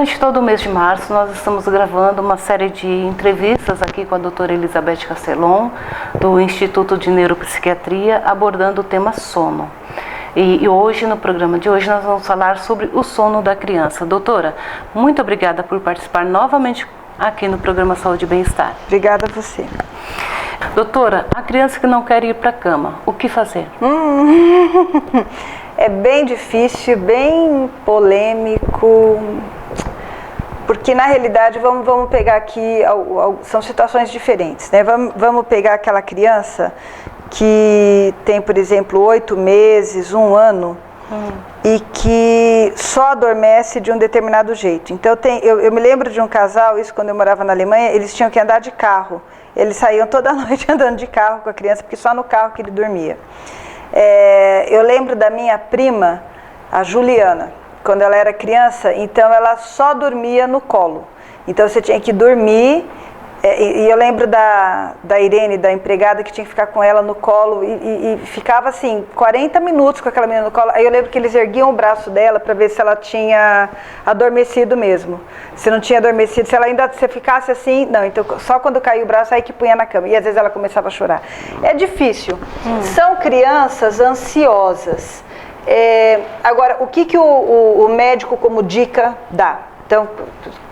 Durante todo o mês de março, nós estamos gravando uma série de entrevistas aqui com a doutora Elizabeth Castelon, do Instituto de Neuropsiquiatria, abordando o tema sono. E hoje, no programa de hoje, nós vamos falar sobre o sono da criança. Doutora, muito obrigada por participar novamente aqui no programa Saúde e Bem-Estar. Obrigada a você. Doutora, a criança que não quer ir para a cama, o que fazer? É bem difícil, bem polêmico, porque na realidade, vamos pegar aqui, são situações diferentes, né? Vamos pegar aquela criança que tem, por exemplo, 8 meses, 1 ano, e que só adormece de um determinado jeito. Então, eu me lembro de um casal, isso quando eu morava na Alemanha, eles tinham que andar de carro. Eles saíam toda noite andando de carro com a criança, porque só no carro que ele dormia. Eu lembro da minha prima, a Juliana, quando ela era criança, então ela só dormia no colo. Então você tinha que dormir, e eu lembro da Irene, da empregada, que tinha que ficar com ela no colo, e ficava assim, 40 minutos com aquela menina no colo. Aí eu lembro que eles erguiam o braço dela para ver se ela tinha adormecido mesmo. Se não tinha adormecido, se ela ainda se ficasse assim, não, então só quando caía o braço aí que punha na cama. E às vezes ela começava a chorar. É difícil. São crianças ansiosas. Agora, o que o médico como dica dá? Então,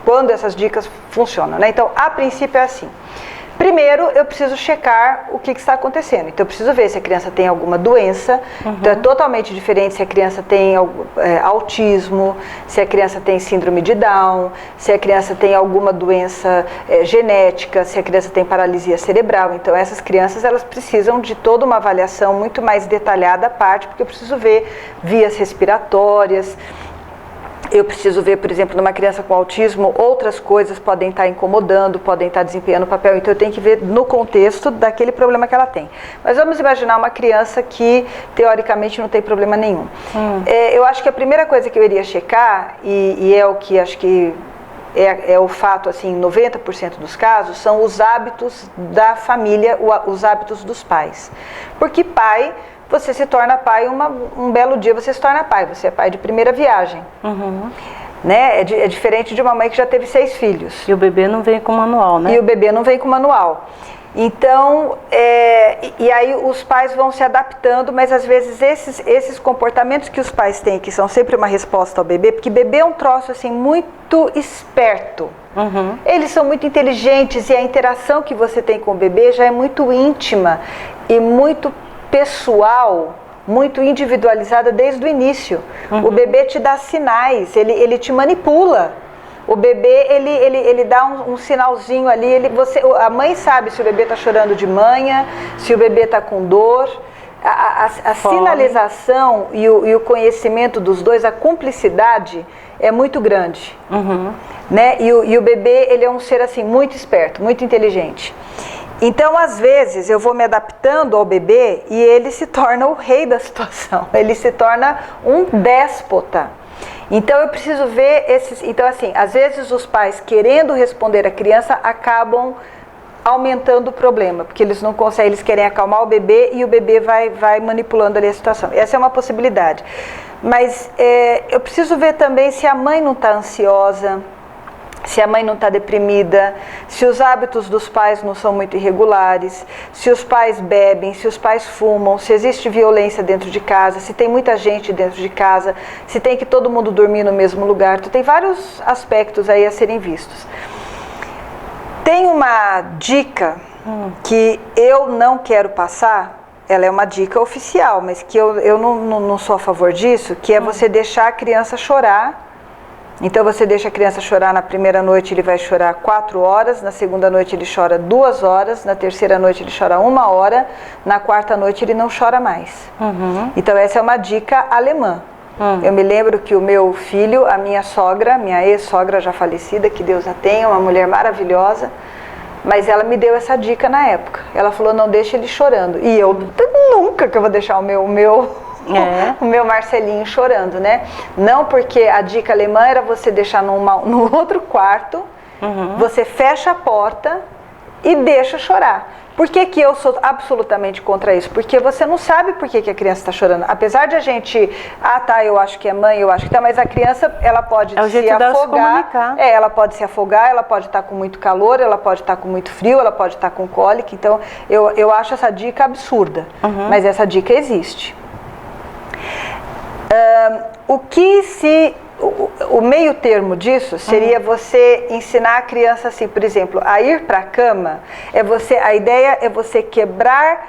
quando essas dicas funcionam, né? Então, a princípio é assim. Primeiro, eu preciso checar o que está acontecendo. Então, eu preciso ver se a criança tem alguma doença. Então, é totalmente diferente se a criança tem autismo, se a criança tem síndrome de Down, se a criança tem alguma doença genética, se a criança tem paralisia cerebral. Então, essas crianças, elas precisam de toda uma avaliação muito mais detalhada à parte, porque eu preciso ver vias respiratórias. Eu preciso ver, por exemplo, numa criança com autismo, outras coisas podem estar incomodando, podem estar desempenhando papel. Então, eu tenho que ver no contexto daquele problema que ela tem. Mas vamos imaginar uma criança que, teoricamente, não tem problema nenhum. Eu acho que a primeira coisa que eu iria checar, e é o que acho que é o fato, assim, em 90% dos casos, são os hábitos da família, os hábitos dos pais. Porque pai... Você se torna pai, um belo dia você se torna pai, você é pai de primeira viagem. Né? É diferente de uma mãe que já teve 6 filhos. E o bebê não vem com manual, né? E o bebê não vem com manual. Então, e aí os pais vão se adaptando, mas às vezes esses comportamentos que os pais têm, que são sempre uma resposta ao bebê, porque bebê é um troço assim muito esperto. Eles são muito inteligentes e a interação que você tem com o bebê já é muito íntima e muito pessoal, muito individualizada desde o início. O bebê te dá sinais, ele te manipula. O bebê, ele dá um sinalzinho ali, a mãe sabe se o bebê está chorando de manhã, se o bebê está com dor. A sinalização e o conhecimento dos dois, a cumplicidade é muito grande. Né? E o bebê, ele é um ser assim, muito esperto, muito inteligente. Então, às vezes, eu vou me adaptando ao bebê e ele se torna o rei da situação. Ele se torna um déspota. Então, eu preciso ver esses... Então, assim, às vezes os pais, querendo responder a criança, acabam aumentando o problema. Porque eles não conseguem, eles querem acalmar o bebê e o bebê vai manipulando ali a situação. Essa é uma possibilidade. Mas eu preciso ver também se a mãe não está ansiosa, se a mãe não está deprimida, se os hábitos dos pais não são muito irregulares, se os pais bebem, se os pais fumam, se existe violência dentro de casa, se tem muita gente dentro de casa, se tem que todo mundo dormir no mesmo lugar. Então, tem vários aspectos aí a serem vistos. Tem uma dica que eu não quero passar, ela é uma dica oficial, mas que eu não sou a favor disso, que é você deixar a criança chorar. Então você deixa a criança chorar na primeira noite, ele vai chorar 4 horas, na segunda noite ele chora 2 horas, na terceira noite ele chora 1 hora, na quarta noite ele não chora mais. Então essa é uma dica alemã. Eu me lembro que o meu filho, a minha sogra, minha ex-sogra já falecida, que Deus a tenha, uma mulher maravilhosa, mas ela me deu essa dica na época. Ela falou, não deixe ele chorando. E eu, nunca que eu vou deixar o meu Marcelinho chorando, né? Não, porque a dica alemã era você deixar no outro quarto, você fecha a porta e deixa chorar. Por que eu sou absolutamente contra isso? Porque você não sabe por que a criança está chorando. Apesar de a gente, eu acho que é mãe, eu acho que tá, mas a criança, ela pode se afogar. Ela pode se afogar, ela pode estar com muito calor, ela pode estar com muito frio, ela pode estar com cólica. Então, eu acho essa dica absurda, mas essa dica existe. O meio termo disso seria você ensinar a criança assim, por exemplo, a ir para a cama, a ideia é você quebrar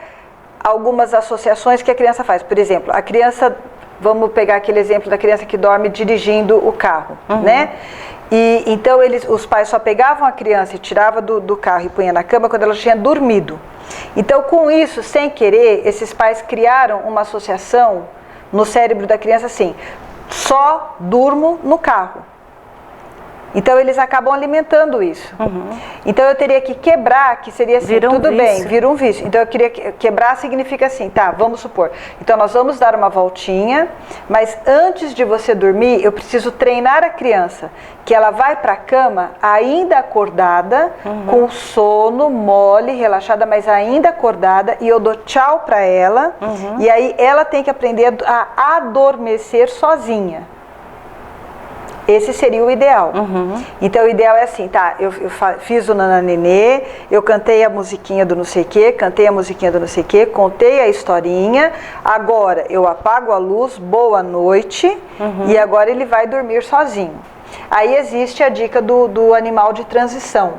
algumas associações que a criança faz. Por exemplo, a criança, vamos pegar aquele exemplo da criança que dorme dirigindo o carro, né? E então os pais só pegavam a criança e tiravam do carro e punha na cama quando ela tinha dormido. Então, com isso, sem querer, esses pais criaram uma associação no cérebro da criança assim: só durmo no carro. Então eles acabam alimentando isso. Então eu teria que quebrar, que seria assim, tudo bem, vira um vício. Então eu queria quebrar, significa assim, tá, vamos supor. Então nós vamos dar uma voltinha, mas antes de você dormir, eu preciso treinar a criança, que ela vai para a cama ainda acordada, com sono, mole, relaxada, mas ainda acordada, e eu dou tchau para ela, e aí ela tem que aprender a adormecer sozinha. Esse seria o ideal. Então o ideal é assim, tá, eu fiz o nananenê, eu cantei a musiquinha do não sei o quê, cantei a musiquinha do não sei o quê, contei a historinha, agora eu apago a luz, boa noite, e agora ele vai dormir sozinho. Aí existe a dica do animal de transição,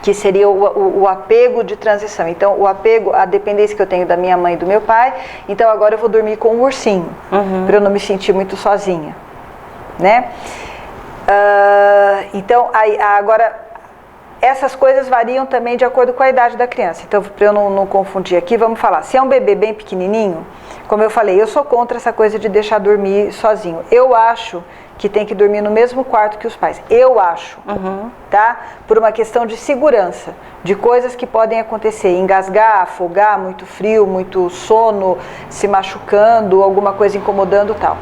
que seria o apego de transição. Então o apego, a dependência que eu tenho da minha mãe e do meu pai, então agora eu vou dormir com um ursinho, para eu não me sentir muito sozinha. Né? Então, agora, essas coisas variam também de acordo com a idade da criança. Então, para eu não confundir aqui, vamos falar. Se é um bebê bem pequenininho, como eu falei, eu sou contra essa coisa de deixar dormir sozinho. Eu acho que tem que dormir no mesmo quarto que os pais. Eu acho, tá? Por uma questão de segurança, de coisas que podem acontecer. Engasgar, afogar, muito frio, muito sono, se machucando, alguma coisa incomodando e tal.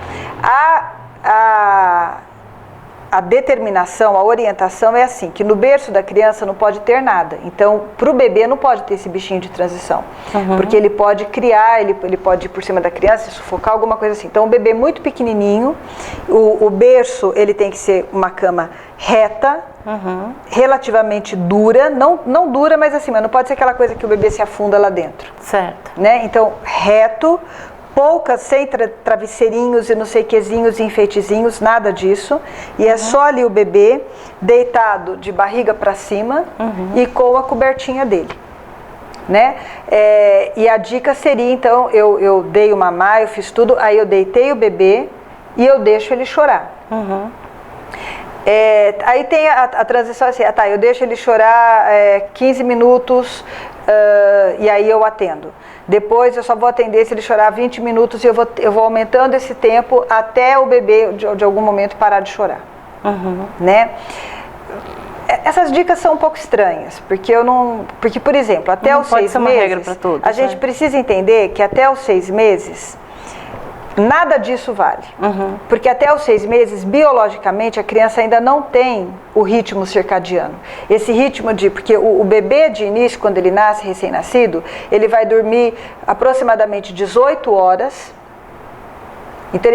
A determinação, a orientação é assim, que no berço da criança não pode ter nada. Então, para o bebê não pode ter esse bichinho de transição, porque ele pode criar, ele pode ir por cima da criança, sufocar, alguma coisa assim. Então, o bebê muito pequenininho, o berço ele tem que ser uma cama reta, relativamente dura, não dura, mas assim, mas não pode ser aquela coisa que o bebê se afunda lá dentro. Certo. Né? Então, reto, poucas, sem travesseirinhos e não sei quezinhos e enfeitezinhos, nada disso. E é só ali o bebê deitado de barriga para cima e com a cobertinha dele. Né? E a dica seria, então, eu dei o mamar, eu fiz tudo, aí eu deitei o bebê e eu deixo ele chorar. Aí tem a transição assim, eu deixo ele chorar 15 minutos e aí eu atendo. Depois eu só vou atender se ele chorar 20 minutos e eu vou aumentando esse tempo até o bebê de algum momento parar de chorar. Né? Essas dicas são um pouco estranhas, porque por exemplo, até os 6 meses, regra pra todos, a gente precisa entender que até os 6 meses nada disso vale, porque até os 6 meses, biologicamente, a criança ainda não tem o ritmo circadiano. Esse ritmo porque o bebê de início, quando ele nasce, recém-nascido, ele vai dormir aproximadamente 18 horas, então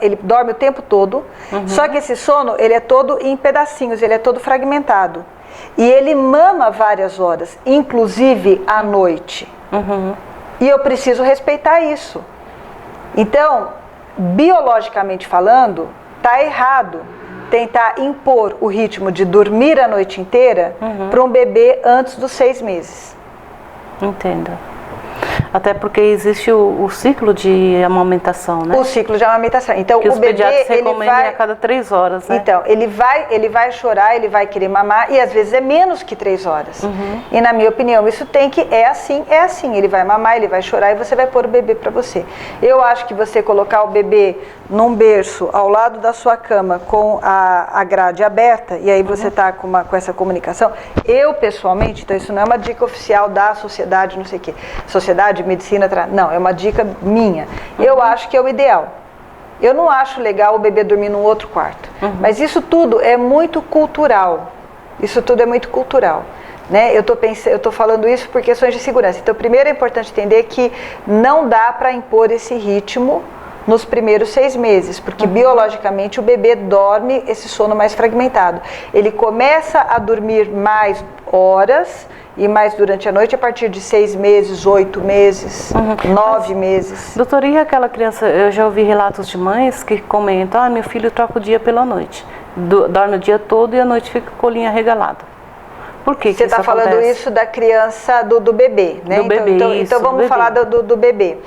ele dorme o tempo todo, só que esse sono, ele é todo em pedacinhos, ele é todo fragmentado. E ele mama várias horas, inclusive à noite. E eu preciso respeitar isso. Então, biologicamente falando, está errado tentar impor o ritmo de dormir a noite inteira para um bebê antes dos 6 meses. Entendo. Até porque existe o ciclo de amamentação, né? O ciclo de amamentação. Então, que o os bebê, pediatras recomendam a cada 3 horas, né? Então, ele vai chorar, ele vai querer mamar, e às vezes é menos que 3 horas. E na minha opinião, isso é assim. Ele vai mamar, ele vai chorar e você vai pôr o bebê para você. Eu acho que você colocar o bebê num berço ao lado da sua cama com a grade aberta, e aí você está com essa comunicação. Eu, pessoalmente, então isso não é uma dica oficial da sociedade, não sei o quê. Sociedade, medicina, não, é uma dica minha. Eu acho que é o ideal. Eu não acho legal o bebê dormir num outro quarto. Mas isso tudo é muito cultural. né? Eu tô falando isso por questões de segurança. Então, primeiro é importante entender que não dá para impor esse ritmo nos primeiros 6 meses, porque biologicamente o bebê dorme esse sono mais fragmentado. Ele começa a dormir mais horas e mais durante a noite a partir de 6 meses, 8 meses, 9 meses. Doutora, e aquela criança, eu já ouvi relatos de mães que comentam, meu filho troca o dia pela noite, dorme o dia todo e à noite fica com o colinho arregalado. Por que Você está falando isso da criança, do bebê, né? Do bebê, então vamos falar do bebê.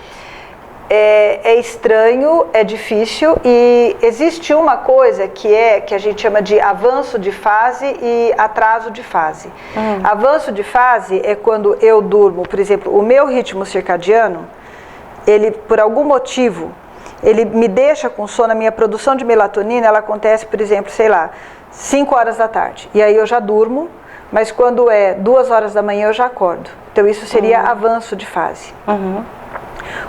É estranho, é difícil, e existe uma coisa que a gente chama de avanço de fase e atraso de fase. Avanço de fase é quando eu durmo, por exemplo, o meu ritmo circadiano, ele por algum motivo, ele me deixa com sono, a minha produção de melatonina, ela acontece, por exemplo, sei lá, 5 horas da tarde, e aí eu já durmo, mas quando é 2 horas da manhã eu já acordo. Então isso seria avanço de fase.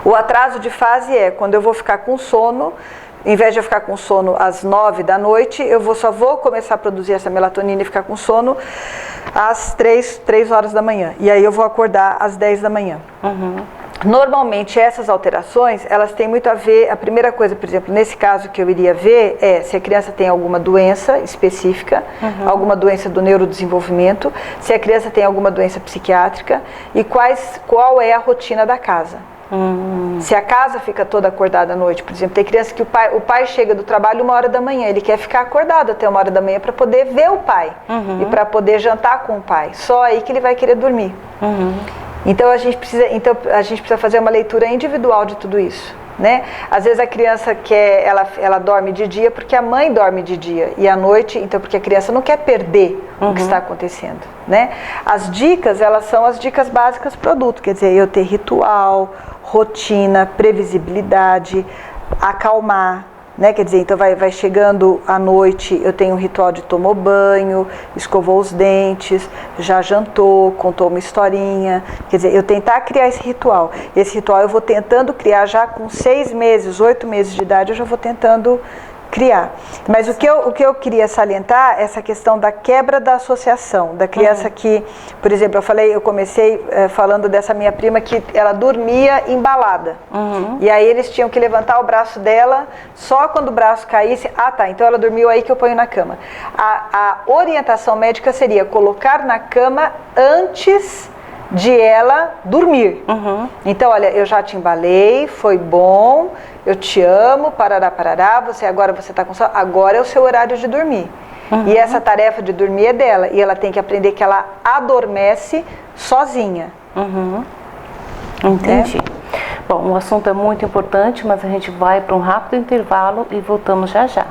O atraso de fase é quando eu vou ficar com sono, em vez de eu ficar com sono às 9 da noite, eu só vou começar a produzir essa melatonina e ficar com sono às 3 horas da manhã. E aí eu vou acordar às 10 da manhã. Normalmente essas alterações, elas têm muito a ver, a primeira coisa, por exemplo, nesse caso que eu iria ver é se a criança tem alguma doença específica, alguma doença do neurodesenvolvimento, se a criança tem alguma doença psiquiátrica e qual é a rotina da casa. Se a casa fica toda acordada à noite, por exemplo, tem criança que o pai chega do trabalho 1 hora da manhã, ele quer ficar acordado até 1 hora da manhã para poder ver o pai e para poder jantar com o pai, só aí que ele vai querer dormir. Então a gente precisa fazer uma leitura individual de tudo isso, né? Às vezes a criança ela dorme de dia porque a mãe dorme de dia e à noite, então porque a criança não quer perder o que está acontecendo, né? As dicas, elas são as dicas básicas do produto, quer dizer, eu ter ritual, rotina, previsibilidade, acalmar, né? Quer dizer, então vai chegando à noite, eu tenho um ritual de tomou banho, escovou os dentes, já jantou, contou uma historinha. Quer dizer, eu tentar criar esse ritual. Esse ritual eu vou tentando criar já com 6 meses, 8 meses de idade, eu já vou tentando criar. Mas o que eu queria salientar é essa questão da quebra da associação, da criança que, por exemplo, eu comecei falando dessa minha prima que ela dormia embalada. E aí eles tinham que levantar o braço dela, só quando o braço caísse, então ela dormiu aí que eu ponho na cama. A orientação médica seria colocar na cama antes de ela dormir. Então, olha, eu já te embalei, foi bom, eu te amo, parará, agora você está com sono, agora é o seu horário de dormir. E essa tarefa de dormir é dela, e ela tem que aprender que ela adormece sozinha. Entendi. Bom, o assunto é muito importante, mas a gente vai para um rápido intervalo e voltamos já já.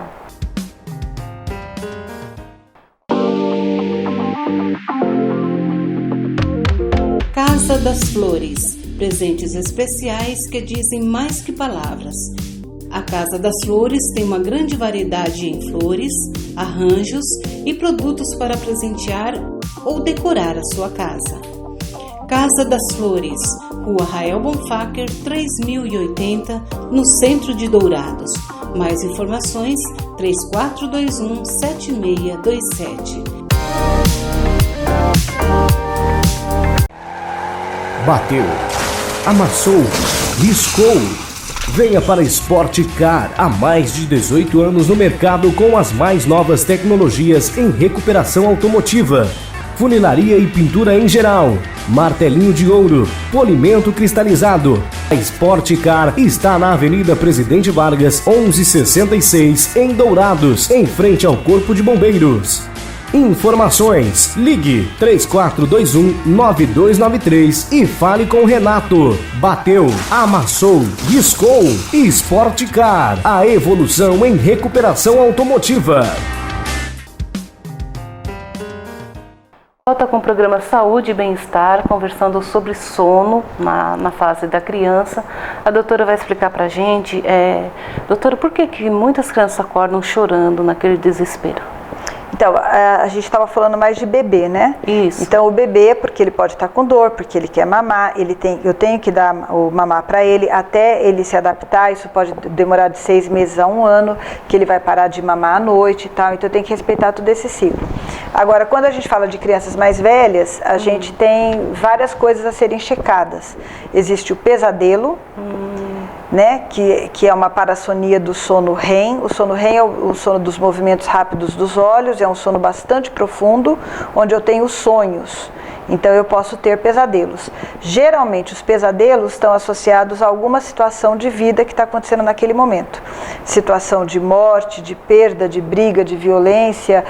Casa das Flores, presentes especiais que dizem mais que palavras. A Casa das Flores tem uma grande variedade em flores, arranjos e produtos para presentear ou decorar a sua casa. Casa das Flores, Rua Rael Bonfacker, 3080, no centro de Dourados. Mais informações, 3421-7627. Bateu, amassou, riscou. Venha para Sport Car, há mais de 18 anos no mercado com as mais novas tecnologias em recuperação automotiva. Funilaria e pintura em geral, martelinho de ouro, polimento cristalizado. A Sport Car está na Avenida Presidente Vargas, 1166, em Dourados, em frente ao Corpo de Bombeiros. Informações, ligue 3421-9293 e fale com o Renato. Bateu, amassou, riscou. Sport Car, a evolução em recuperação automotiva. Volta com o programa Saúde e Bem-Estar, conversando sobre sono na fase da criança. A doutora vai explicar pra gente, doutora, por que muitas crianças acordam chorando naquele desespero? Então, a gente estava falando mais de bebê, né? Isso. Então, o bebê, porque ele pode estar com dor, porque ele quer mamar, eu tenho que dar o mamar para ele até ele se adaptar. Isso pode demorar de 6 meses a 1 ano, que ele vai parar de mamar à noite e tal. Então, eu tenho que respeitar todo esse ciclo. Agora, quando a gente fala de crianças mais velhas, a gente tem várias coisas a serem checadas. Existe o pesadelo, né, que é uma parassonia do sono REM. O sono REM é o sono dos movimentos rápidos dos olhos, é um sono bastante profundo, onde eu tenho sonhos. Então eu posso ter pesadelos. Geralmente os pesadelos estão associados a alguma situação de vida que está acontecendo naquele momento. Situação de morte, de perda, de briga, de violência,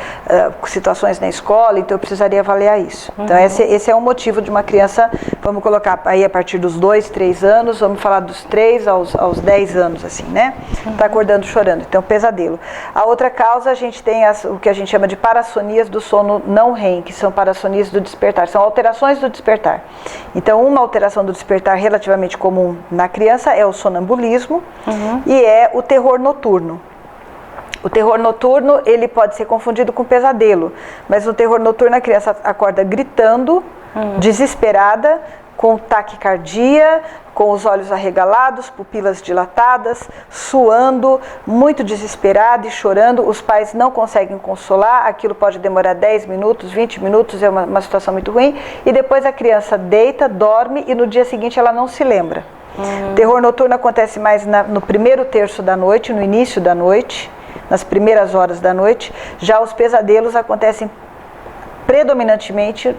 situações na escola, então eu precisaria avaliar isso. Então esse é um motivo de uma criança, vamos colocar aí a partir dos 2, 3 anos, vamos falar dos 3 aos 10 anos, assim, né? Está acordando chorando, então pesadelo. A outra causa, a gente tem o que a gente chama de parassonias do sono não REM, que são parassonias do despertar, são alterações do despertar. Então, uma alteração do despertar relativamente comum na criança é o sonambulismo e é o terror noturno. O terror noturno, ele pode ser confundido com pesadelo, mas no terror noturno a criança acorda gritando, desesperada, com taquicardia, com os olhos arregalados, pupilas dilatadas, suando, muito desesperado e chorando. Os pais não conseguem consolar, aquilo pode demorar 10 minutos, 20 minutos, é uma situação muito ruim. E depois a criança deita, dorme e no dia seguinte ela não se lembra. Terror noturno acontece mais no primeiro terço da noite, no início da noite, nas primeiras horas da noite. Já os pesadelos acontecem predominantemente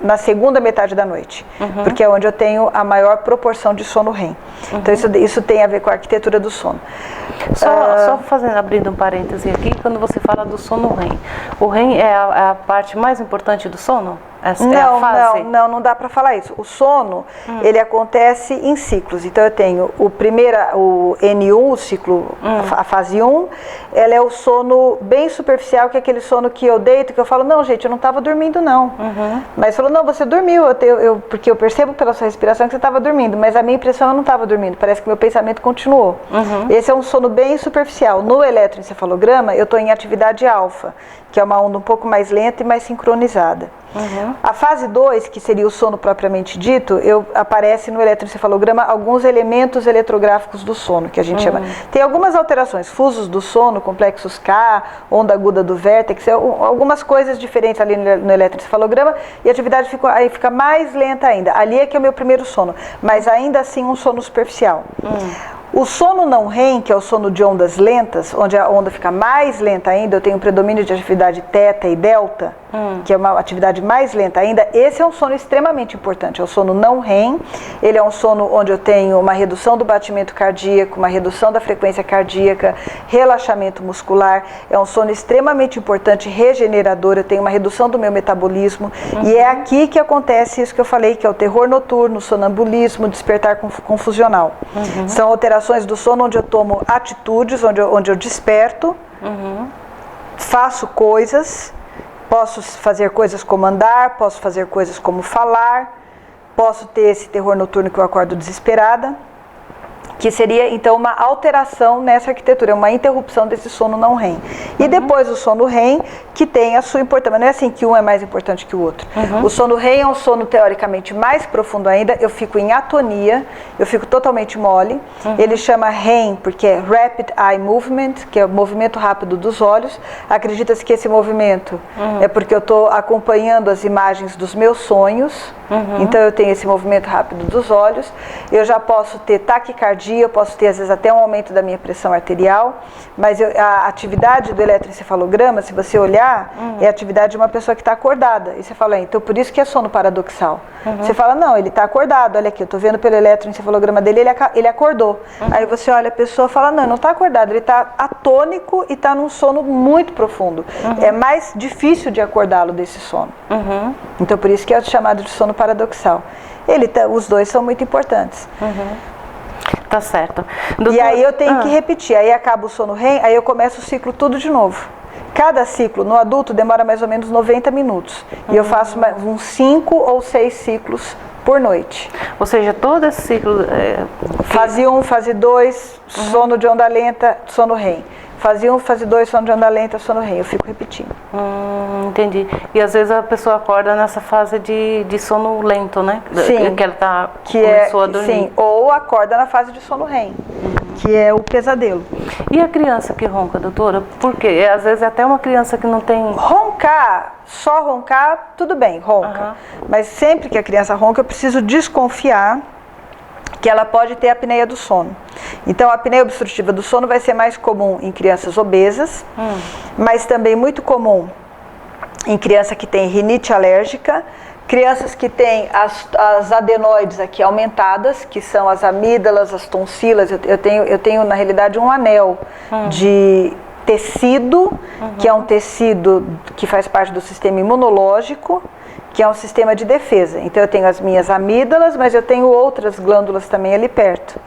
na segunda metade da noite, porque é onde eu tenho a maior proporção de sono REM. Então isso tem a ver com a arquitetura do sono. Só abrindo um parêntese aqui, quando você fala do sono REM, o REM é a parte mais importante do sono? Não dá para falar isso. O sono, ele acontece em ciclos. Então eu tenho o N1, o ciclo, a fase 1, ela é o sono bem superficial, que é aquele sono que eu deito, que eu falo, não, gente, eu não estava dormindo, não. Mas falou, não, você dormiu, porque eu percebo pela sua respiração que você estava dormindo, mas a minha impressão eu não estava dormindo, parece que meu pensamento continuou. Esse é um sono bem superficial. No eletroencefalograma, eu estou em atividade alfa, que é uma onda um pouco mais lenta e mais sincronizada. A fase 2, que seria o sono propriamente dito, aparece no eletroencefalograma alguns elementos eletrográficos do sono, que a gente chama. Tem algumas alterações, fusos do sono, complexos K, onda aguda do vértex, algumas coisas diferentes ali no eletroencefalograma, e a atividade fica mais lenta ainda. Ali é que é o meu primeiro sono, mas ainda assim um sono superficial. O sono não REM, que é o sono de ondas lentas, onde a onda fica mais lenta ainda, eu tenho um predomínio de atividade teta e delta, que é uma atividade mais lenta ainda, esse é um sono extremamente importante, é o sono não REM, ele é um sono onde eu tenho uma redução do batimento cardíaco, uma redução da frequência cardíaca, relaxamento muscular, é um sono extremamente importante, regenerador, eu tenho uma redução do meu metabolismo, e é aqui que acontece isso que eu falei, que é o terror noturno, sonambulismo, despertar confusional. São alterações do sono onde eu tomo atitudes, onde eu desperto, faço coisas, posso fazer coisas como andar, posso fazer coisas como falar, posso ter esse terror noturno que eu acordo desesperada, que seria então uma alteração nessa arquitetura, uma interrupção desse sono não REM. E depois o sono REM, que tem a sua importância, mas não é assim que um é mais importante que o outro. O sono REM é um sono teoricamente mais profundo ainda, eu fico em atonia, eu fico totalmente mole. Ele chama REM porque é Rapid Eye Movement, que é o movimento rápido dos olhos. Acredita-se que esse movimento é porque eu estou acompanhando as imagens dos meus sonhos, então eu tenho esse movimento rápido dos olhos. Eu já posso ter taquicardia, eu posso ter às vezes até um aumento da minha pressão arterial, mas a atividade do eletroencefalograma, se você olhar, é a atividade de uma pessoa que está acordada. E você fala, então por isso que é sono paradoxal. Você fala, não, ele está acordado, olha aqui, eu estou vendo pelo eletroencefalograma dele, ele acordou. Aí você olha a pessoa e fala, não, ele não está acordado, ele está atônico e está num sono muito profundo. É mais difícil de acordá-lo desse sono. Então por isso que é chamado de sono paradoxal. Os dois são muito importantes. Tá certo. Doutor, e aí eu tenho que repetir, aí acaba o sono REM, aí eu começo o ciclo tudo de novo. Cada ciclo no adulto demora mais ou menos 90 minutos. E eu faço uns 5 ou 6 ciclos por noite. Ou seja, todo esse ciclo... Fase 1, fase 2, sono de onda lenta, sono REM. fase 1, fase 2, sono de onda lenta, sono REM, eu fico repetindo. Entendi. E às vezes a pessoa acorda nessa fase de sono lento, né? Sim. Que ela começou a dormir. Sim, ou acorda na fase de sono REM, que é o pesadelo. E a criança que ronca, doutora? Por quê? Às vezes até uma criança que não tem... Roncar, só roncar, tudo bem, ronca. Mas sempre que a criança ronca, eu preciso desconfiar que ela pode ter apneia do sono. Então, a apneia obstrutiva do sono vai ser mais comum em crianças obesas, mas também muito comum em criança que tem rinite alérgica, crianças que têm as adenoides aqui aumentadas, que são as amígdalas, as tonsilas. Eu tenho na realidade um anel de tecido, que é um tecido que faz parte do sistema imunológico, que é um sistema de defesa. Então eu tenho as minhas amígdalas, mas eu tenho outras glândulas também ali perto,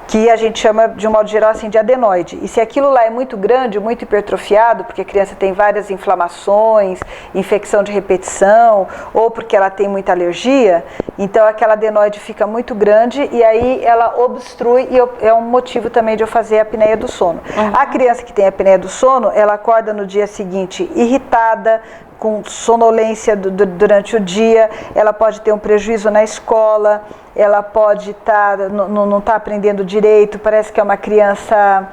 que a gente chama, de um modo geral, assim, de adenoide. E se aquilo lá é muito grande, muito hipertrofiado, porque a criança tem várias inflamações, infecção de repetição, ou porque ela tem muita alergia, então aquela adenoide fica muito grande e aí ela obstrui e é um motivo também de eu fazer a apneia do sono. A criança que tem a apneia do sono, ela acorda no dia seguinte irritada, com sonolência durante o dia, ela pode ter um prejuízo na escola, ela pode não estar aprendendo direito, parece que é uma criança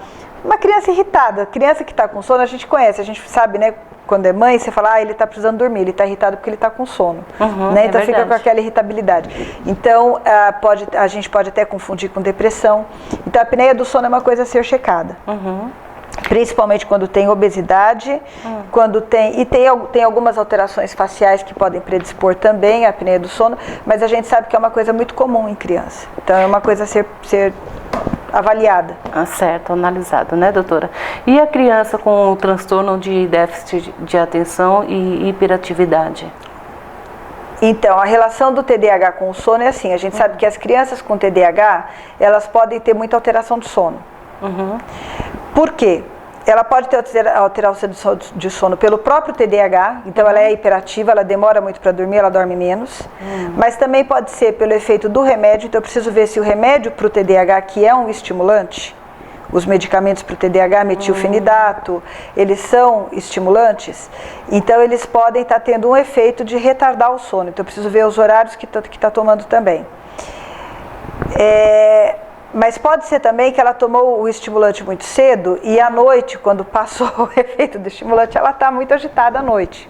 irritada. Criança que está com sono, a gente conhece, a gente sabe, né? Quando é mãe, você fala, ele está precisando dormir, ele está irritado porque ele está com sono. Né? Então fica com aquela irritabilidade. Então, a gente pode até confundir com depressão. Então, a apneia do sono é uma coisa a ser checada. Principalmente quando tem obesidade, quando tem algumas alterações faciais que podem predispor também a apneia do sono, mas a gente sabe que é uma coisa muito comum em criança. Então é uma coisa a ser avaliada. Certo, analisada, né, doutora? E a criança com o transtorno de déficit de atenção e hiperatividade? Então, a relação do TDAH com o sono é assim, a gente sabe que as crianças com TDAH, elas podem ter muita alteração de sono. Por quê? Ela pode ter alteração de sono pelo próprio TDAH, então ela é hiperativa, ela demora muito para dormir, ela dorme menos. Mas também pode ser pelo efeito do remédio, então eu preciso ver se o remédio para o TDAH, que é um estimulante, os medicamentos para o TDAH, metilfenidato, eles são estimulantes, então eles podem estar tendo um efeito de retardar o sono, então eu preciso ver os horários que está tomando também. Mas pode ser também que ela tomou o estimulante muito cedo e à noite, quando passou o efeito do estimulante, ela está muito agitada à noite.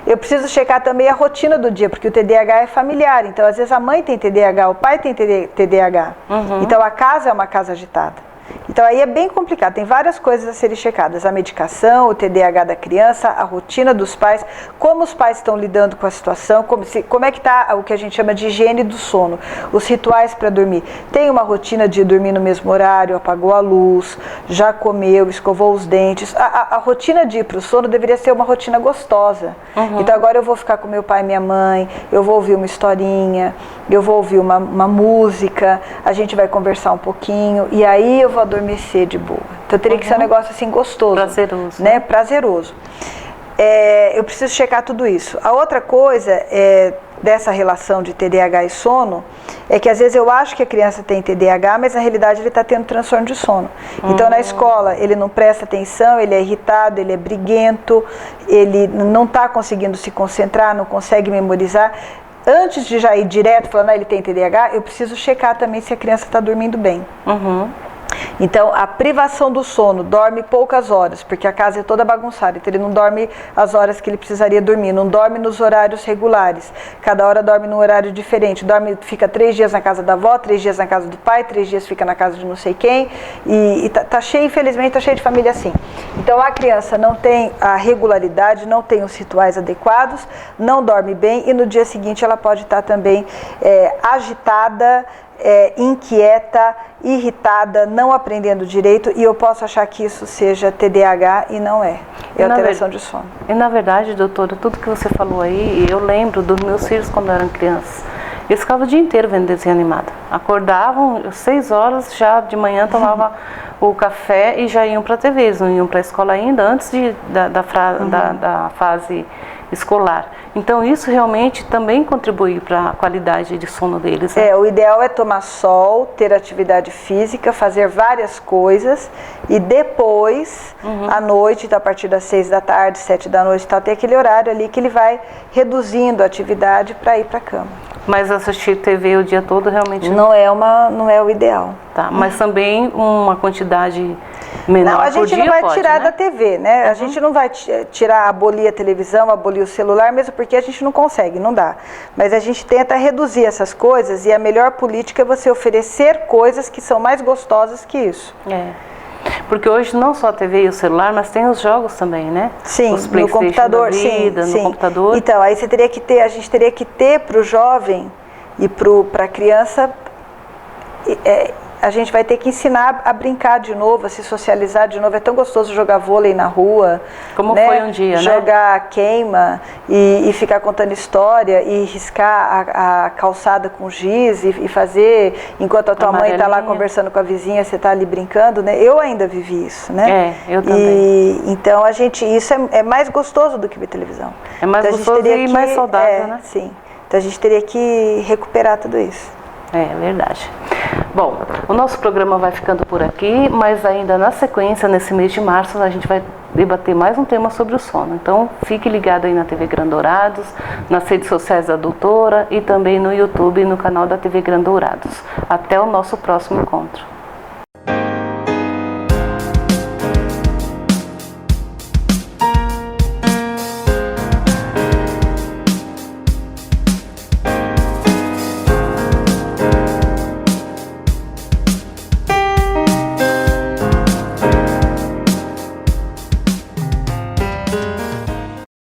Eu preciso checar também a rotina do dia, porque o TDAH é familiar, então às vezes a mãe tem TDAH, o pai tem TDAH, então a casa é uma casa agitada. Então aí é bem complicado, tem várias coisas a serem checadas, a medicação, o TDAH da criança, a rotina dos pais, como os pais estão lidando com a situação, como é que está o que a gente chama de higiene do sono, os rituais para dormir. Tem uma rotina de dormir no mesmo horário, apagou a luz, já comeu, escovou os dentes. A rotina de ir para o sono deveria ser uma rotina gostosa. Então agora eu vou ficar com meu pai e minha mãe, eu vou ouvir uma historinha, eu vou ouvir uma música, a gente vai conversar um pouquinho e aí eu vou adormecer de boa. Então teria que ser um negócio assim gostoso. Prazeroso. Né? Prazeroso. Eu preciso checar tudo isso. A outra coisa dessa relação de TDAH e sono é que às vezes eu acho que a criança tem TDAH, mas na realidade ele está tendo transtorno de sono. Então na escola ele não presta atenção, ele é irritado, ele é briguento, ele não está conseguindo se concentrar, não consegue memorizar. Antes de já ir direto falando, ele tem TDAH, eu preciso checar também se a criança está dormindo bem. Então, a privação do sono, dorme poucas horas, porque a casa é toda bagunçada, então ele não dorme as horas que ele precisaria dormir, não dorme nos horários regulares, cada hora dorme num horário diferente, fica 3 dias na casa da avó, 3 dias na casa do pai, 3 dias fica na casa de não sei quem, e tá cheio, infelizmente, tá cheio de família assim. Então, a criança não tem a regularidade, não tem os rituais adequados, não dorme bem, e no dia seguinte ela pode estar também agitada, inquieta, irritada, não aprendendo direito, e eu posso achar que isso seja TDAH e não é. É alteração de sono. E na verdade, doutora, tudo que você falou aí, eu lembro dos meus filhos quando eram crianças. Eles ficavam o dia inteiro vendo desenho animado. Acordavam 6 horas, já de manhã tomavam o café e já iam para a TV. Eles não iam para a escola ainda, antes da fase escolar. Então isso realmente também contribui para a qualidade de sono deles. Né? O ideal é tomar sol, ter atividade física, fazer várias coisas e depois, à noite, a partir das 6 da tarde, 7 da noite, tem aquele horário ali que ele vai reduzindo a atividade para ir para a cama. Mas assistir TV o dia todo realmente não é o ideal. Tá, mas também uma quantidade menor não, a gente não vai tirar né? da TV, né? A gente não vai tirar, abolir a televisão, abolir o celular, mesmo porque a gente não consegue, não dá. Mas a gente tenta reduzir essas coisas e a melhor política é você oferecer coisas que são mais gostosas que isso. Porque hoje não só a TV e o celular, mas tem os jogos também, né? Sim, os no computador, no computador. Então, aí você teria que ter, a gente teria que ter para o jovem e para a criança, a gente vai ter que ensinar a brincar de novo, a se socializar de novo. É tão gostoso jogar vôlei na rua. Como né? foi um dia, né? Jogar queima e ficar contando história e riscar a calçada com giz e fazer, enquanto a tua mãe está lá conversando com a vizinha, você está ali brincando, né? Eu ainda vivi isso, né? Eu também. Então, isso é mais gostoso do que ver televisão. É mais então, gostoso e mais saudável, né? Sim. Então, a gente teria que recuperar tudo isso. É verdade. Bom, o nosso programa vai ficando por aqui, mas ainda na sequência, nesse mês de março, a gente vai debater mais um tema sobre o sono. Então, fique ligado aí na TV Grandourados, nas redes sociais da doutora e também no YouTube e no canal da TV Grandourados. Até o nosso próximo encontro.